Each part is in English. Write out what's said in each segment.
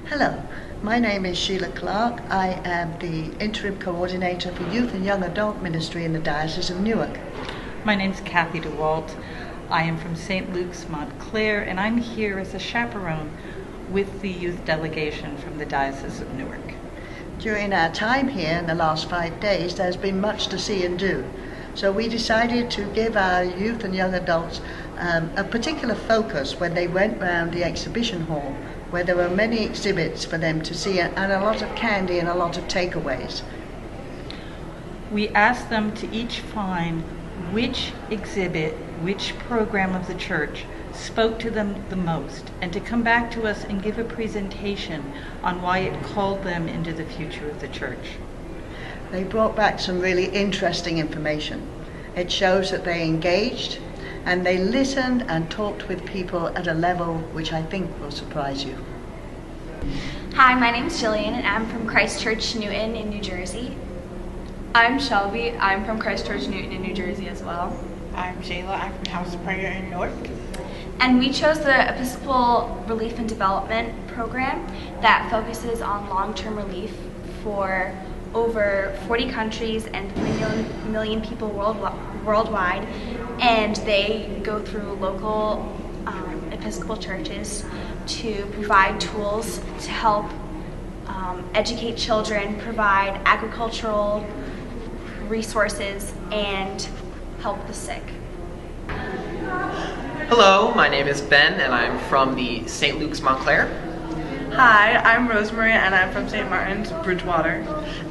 Hello, my name is Sheelagh Clarke. I am the Interim Coordinator for Youth and Young Adult Ministry in the Diocese of Newark. My name's Kathy DeWalt. I am from St. Luke's, Montclair, and I'm here as a chaperone with the youth delegation from the Diocese of Newark. During our time here in the last 5 days, there's been much to see and do. So we decided to give our youth and young adults a particular focus when they went round the exhibition hall, where there were many exhibits for them to see and a lot of candy and a lot of takeaways. We asked them to each find which exhibit, which program of the church spoke to them the most, and to come back to us and give a presentation on why it called them into the future of the church. They brought back some really interesting information. It shows that they engaged and they listened and talked with people at a level which I think will surprise you. Hi, my name's Jillian and I'm from Christ Church Newton in New Jersey. I'm Shelby. I'm from Christ Church Newton in New Jersey as well. I'm Shayla. I'm from House of Prayer in Newark. And we chose the Episcopal Relief and Development Program that focuses on long-term relief for over 40 countries and 3 million people worldwide, and they go through local Episcopal churches to provide tools to help educate children, provide agricultural resources, and help the sick. Hello, my name is Ben and I'm from the St. Luke's Montclair. Hi, I'm Rosemarie and I'm from St. Martin's, Bridgewater.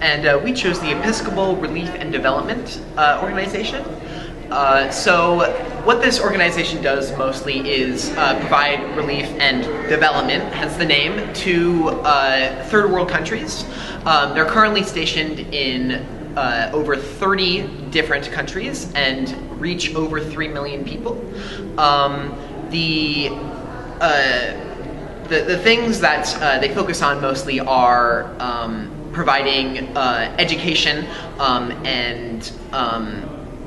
And we chose the Episcopal Relief and Development Organization. So what this organization does mostly is provide relief and development, hence the name, to third world countries. They're currently stationed in over 30 different countries and reach over 3 million people. The things that they focus on mostly are providing education and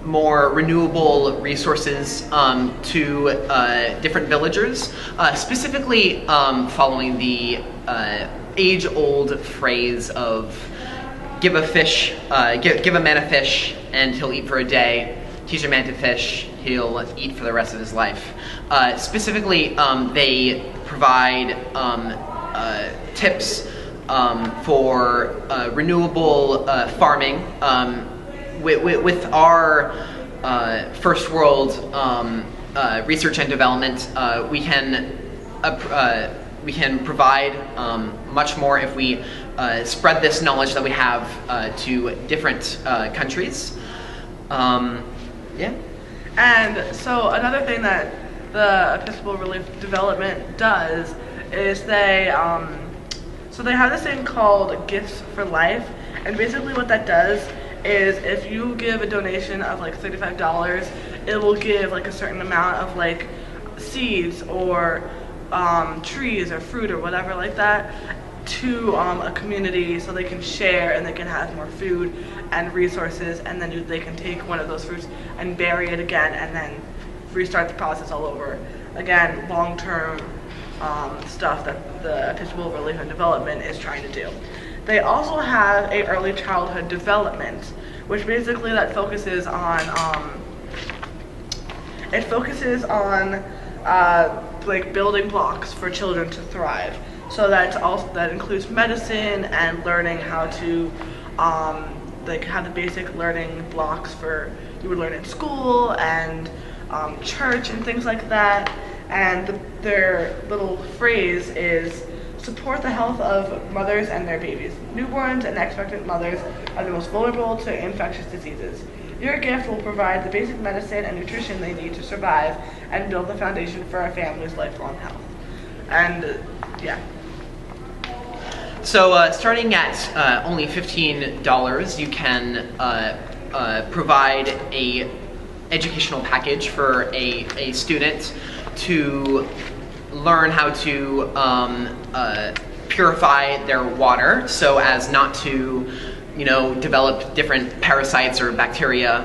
more renewable resources to different villagers, specifically following the age-old phrase of give a man a fish and he'll eat for a day. Teach a man to fish, he'll eat for the rest of his life. Specifically, they provide tips for renewable farming. With our first world research and development, we can provide much more if we spread this knowledge that we have to different countries. Yeah. And so another thing that the Episcopal Relief Development does is they have this thing called Gifts for Life, and basically what that does is if you give a donation of like $35, it will give like a certain amount of like seeds or trees or fruit or whatever like that to a community so they can share and they can have more food and resources, and then they can take one of those fruits and bury it again and then restart the process all over again. Long-term stuff that the Episcopal Relief and Development is trying to do. They also have a early childhood development, which basically that focuses on like building blocks for children to thrive. So that includes medicine and learning how to have the basic learning blocks for you would learn in school and church and things like that. And their little phrase is support the health of mothers and their babies. Newborns and expectant mothers are the most vulnerable to infectious diseases. Your gift will provide the basic medicine and nutrition they need to survive and build the foundation for a family's lifelong health. And yeah. So starting at only $15, you can provide a educational package for a student to learn how to purify their water so as not to, develop different parasites or bacteria.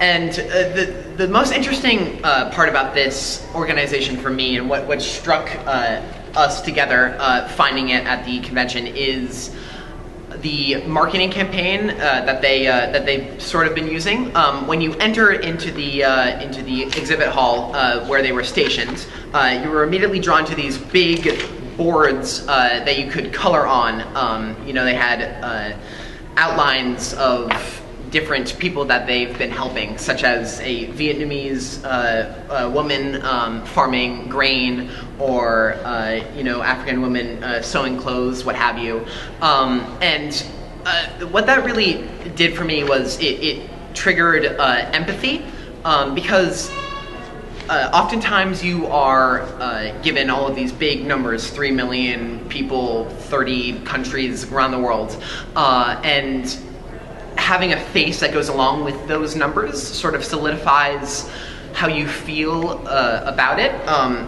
And the most interesting part about this organization for me, and what struck us together finding it at the convention is the marketing campaign that they've sort of been using. When you enter into the exhibit hall where they were stationed, you were immediately drawn to these big boards that you could color on. They had outlines of different people that they've been helping, such as a Vietnamese woman farming grain, or African woman sewing clothes, what have you. And what that really did for me was it triggered empathy, because oftentimes you are given all of these big numbers, 3 million people, 30 countries around the world, and having a face that goes along with those numbers sort of solidifies how you feel about it.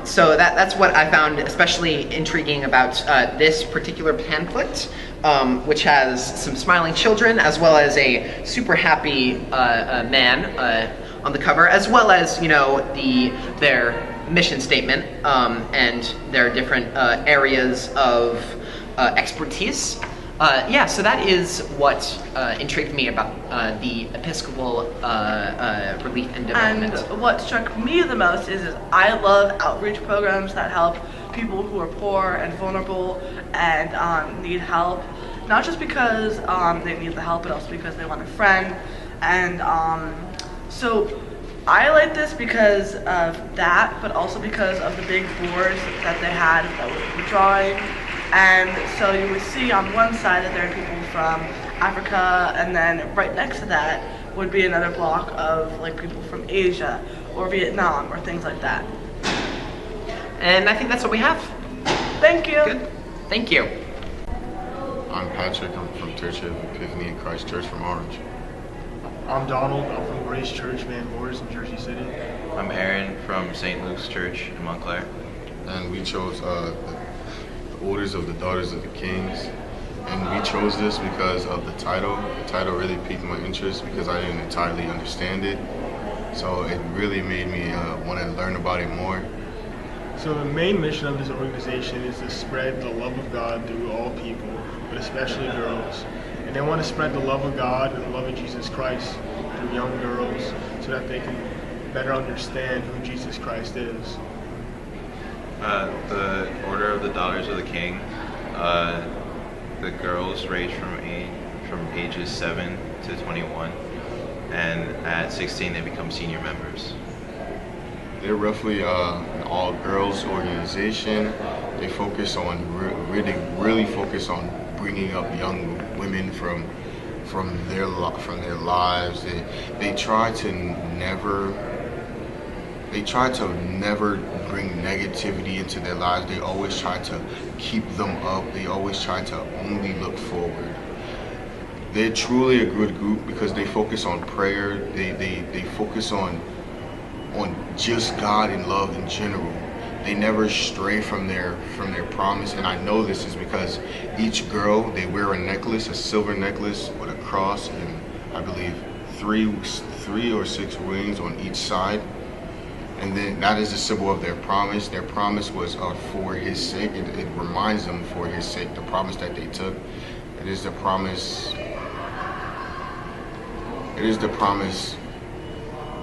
So that's what I found especially intriguing about this particular pamphlet, which has some smiling children as well as a super happy man on the cover, as well as their mission statement and their different areas of expertise. So that is what intrigued me about the Episcopal Relief and Development. And what struck me the most is I love outreach programs that help people who are poor and vulnerable and need help, not just because they need the help, but also because they want a friend. And so I like this because of that, but also because of the big boards that they had that were drawing. And so you would see on one side that there are people from Africa, and then right next to that would be another block of people from Asia or Vietnam or things like that. And I think that's what we have. Thank you. Good. Thank you. I'm Patrick. I'm from Church of Epiphany in Christ Church from Orange. I'm Donald. I'm from Grace Church, Van Horst in Jersey City. I'm Aaron from St. Luke's Church in Montclair. And we chose the Orders of the Daughters of the Kings. And we chose this because of the title. The title really piqued my interest because I didn't entirely understand it. So it really made me want to learn about it more. So the main mission of this organization is to spread the love of God through all people, but especially girls. And they want to spread the love of God and the love of Jesus Christ through young girls so that they can better understand who Jesus Christ is. The Order of the Daughters of the King, the girls range from ages 7 to 21, and at 16 they become senior members. They're roughly an all-girls organization. They focus on really focus on bringing up young women from their lives. They try to never bring negativity into their lives. They always try to keep them up. They always try to only look forward. They're truly a good group because they focus on prayer. They focus on just God and love in general. They never stray from their promise, and I know this is because each girl, they wear a necklace, a silver necklace with a cross, and I believe three or 6 rings on each side. And then that is a symbol of their promise. Their promise was for His sake. It reminds them for His sake, the promise that they took. It is the promise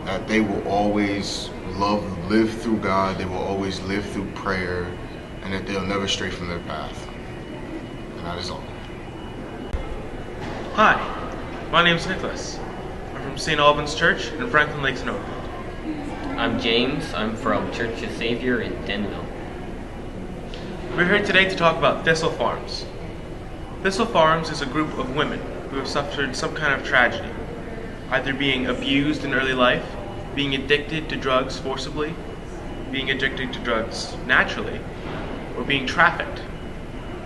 that they will always live through God. They will always live through prayer, and that they'll never stray from their path. And that is all. Hi, my name is Nicholas. I'm from St. Albans Church in Franklin Lakes, Newark. I'm James. I'm from Church of Savior in Denville. We're here today to talk about Thistle Farms. Thistle Farms is a group of women who have suffered some kind of tragedy, either being abused in early life, being addicted to drugs forcibly, being addicted to drugs naturally, or being trafficked.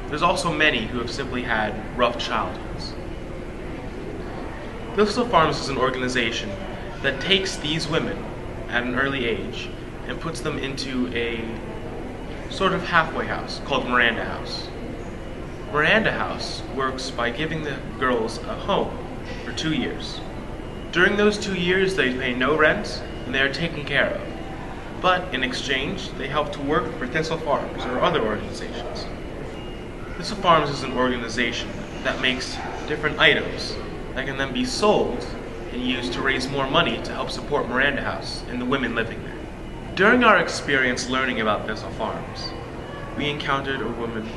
There's also many who have simply had rough childhoods. Thistle Farms is an organization that takes these women at an early age and puts them into a sort of halfway house called Miranda House. Miranda House works by giving the girls a home for 2 years. During those 2 years, they pay no rent and they are taken care of. But in exchange, they help to work for Thistle Farms or other organizations. Thistle Farms is an organization that makes different items that can then be sold and used to raise more money to help support Miranda House and the women living there. During our experience learning about Thistle Farms, we encountered a woman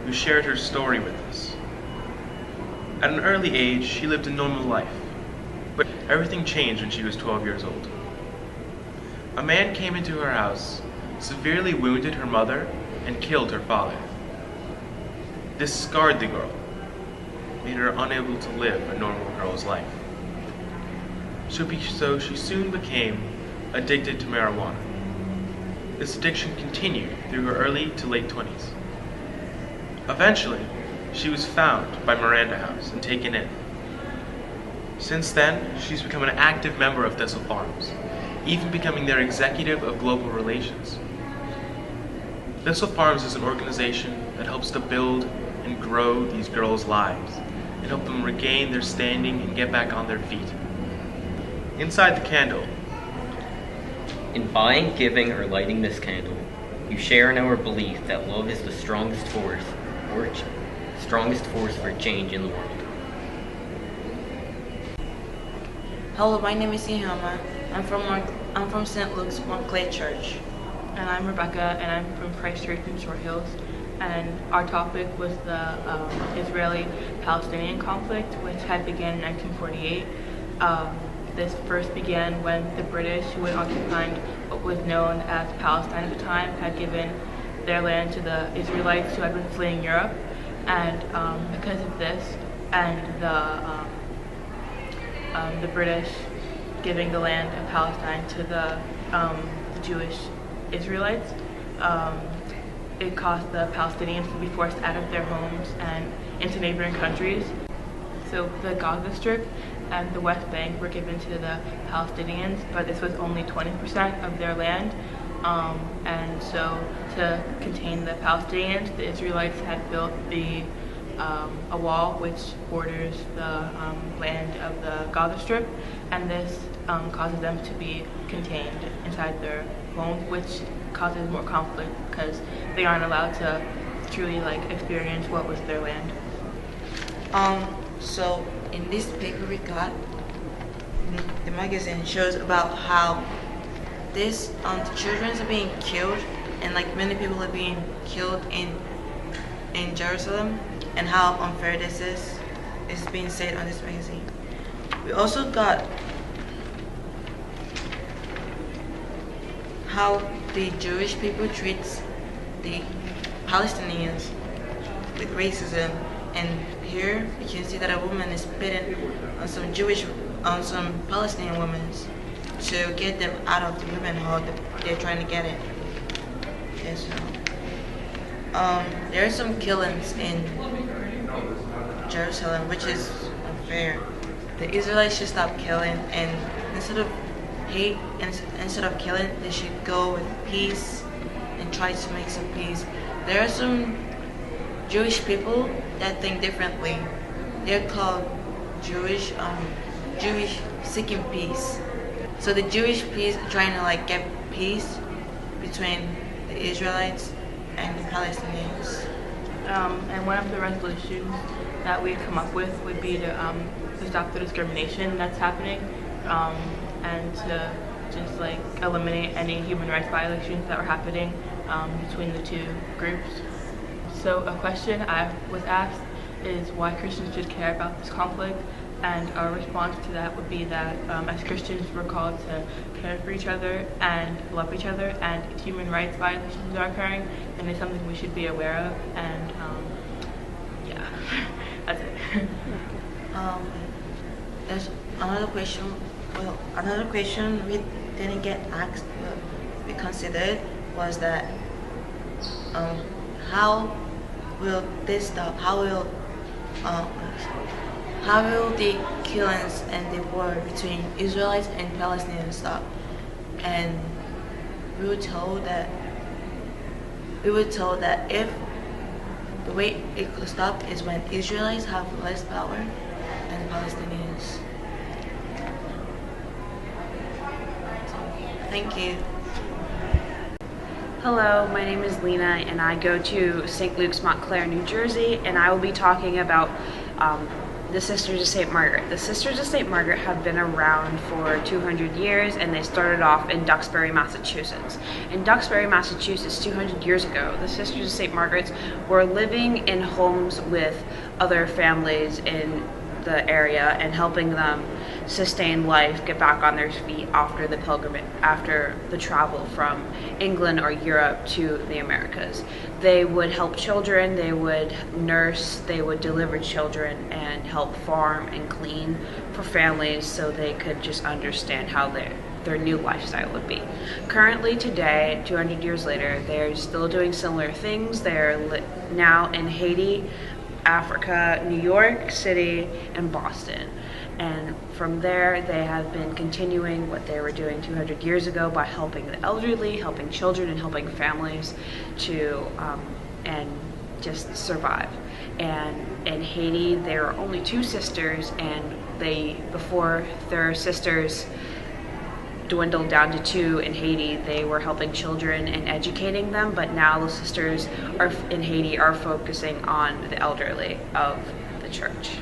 who shared her story with us. At an early age, she lived a normal life, but everything changed when she was 12 years old. A man came into her house, severely wounded her mother, and killed her father. This scarred the girl, made her unable to live a normal girl's life. So she soon became addicted to marijuana. This addiction continued through her early to late 20s. Eventually, she was found by Miranda House and taken in. Since then, she's become an active member of Thistle Farms, even becoming their executive of global relations. Thistle Farms is an organization that helps to build and grow these girls' lives and help them regain their standing and get back on their feet. Inside the candle. In buying, giving, or lighting this candle, you share in our belief that love is the strongest force for change in the world. Hello, my name is Iheoma. I'm from St. Luke's Montclair Church. And I'm Rebecca, and I'm from Christ Church in Short Hills. And our topic was the Israeli-Palestinian conflict, which had begun in 1948. This first began when the British, who had occupied what was known as Palestine at the time, had given their land to the Israelites who had been fleeing Europe. And because of this, and the British giving the land of Palestine to the Jewish Israelites, it caused the Palestinians to be forced out of their homes and into neighboring countries. So the Gaza Strip and the West Bank were given to the Palestinians, but this was only 20% of their land. And so to contain the Palestinians, the Israelites had built a wall which borders the land of the Gaza Strip, and this causes them to be contained inside their homes, which causes more conflict because they aren't allowed to truly experience what was their land. So in this paper we got, the magazine shows about how the children are being killed, and many people are being killed in Jerusalem, and how unfair this is being said on this magazine. We also got how the Jewish people treats the Palestinians with racism, and here you can see that a woman is spitting on some Palestinian women to get them out of the women hall that they're trying to get in. Okay, so there are some killings in Jerusalem, which is unfair. The Israelites should stop killing, and instead of killing, they should go with peace and try to make some peace. There are some Jewish people that think differently. They're called Jewish seeking peace. So the Jewish peace trying to get peace between the Israelites and the Palestinians. And one of the resolutions that we've come up with would be to stop the discrimination that's happening, and to just eliminate any human rights violations that were happening between the two groups. So a question I was asked is why Christians should care about this conflict, and our response to that would be that as Christians we're called to care for each other and love each other, and if human rights violations are occurring, then it's something we should be aware of, and yeah, that's it. There's another question. Well, another question we didn't get asked, but we considered was that how will this stop? How will the killings and the war between Israelites and Palestinians stop? And we were told that if the way it could stop is when Israelites have less power than Palestinians. Thank you. Hello, my name is Lena, and I go to St. Luke's, Montclair, New Jersey, and I will be talking about the Sisters of St. Margaret. The Sisters of St. Margaret have been around for 200 years, and they started off in Duxbury, Massachusetts. In Duxbury, Massachusetts, 200 years ago, the Sisters of St. Margaret's were living in homes with other families in the area and helping them sustain life, get back on their feet after the pilgrimage, after the travel from England or Europe to the Americas. They would help children, they would nurse, they would deliver children and help farm and clean for families so they could just understand how their new lifestyle would be. Currently today, 200 years later, they're still doing similar things. They're now in Haiti, Africa, New York City, and Boston. And from there, they have been continuing what they were doing 200 years ago by helping the elderly, helping children, and helping families to and just survive. And in Haiti, there are only 2 sisters, and before their sisters dwindled down to 2 in Haiti, they were helping children and educating them, but now the sisters in Haiti are focusing on the elderly of the church.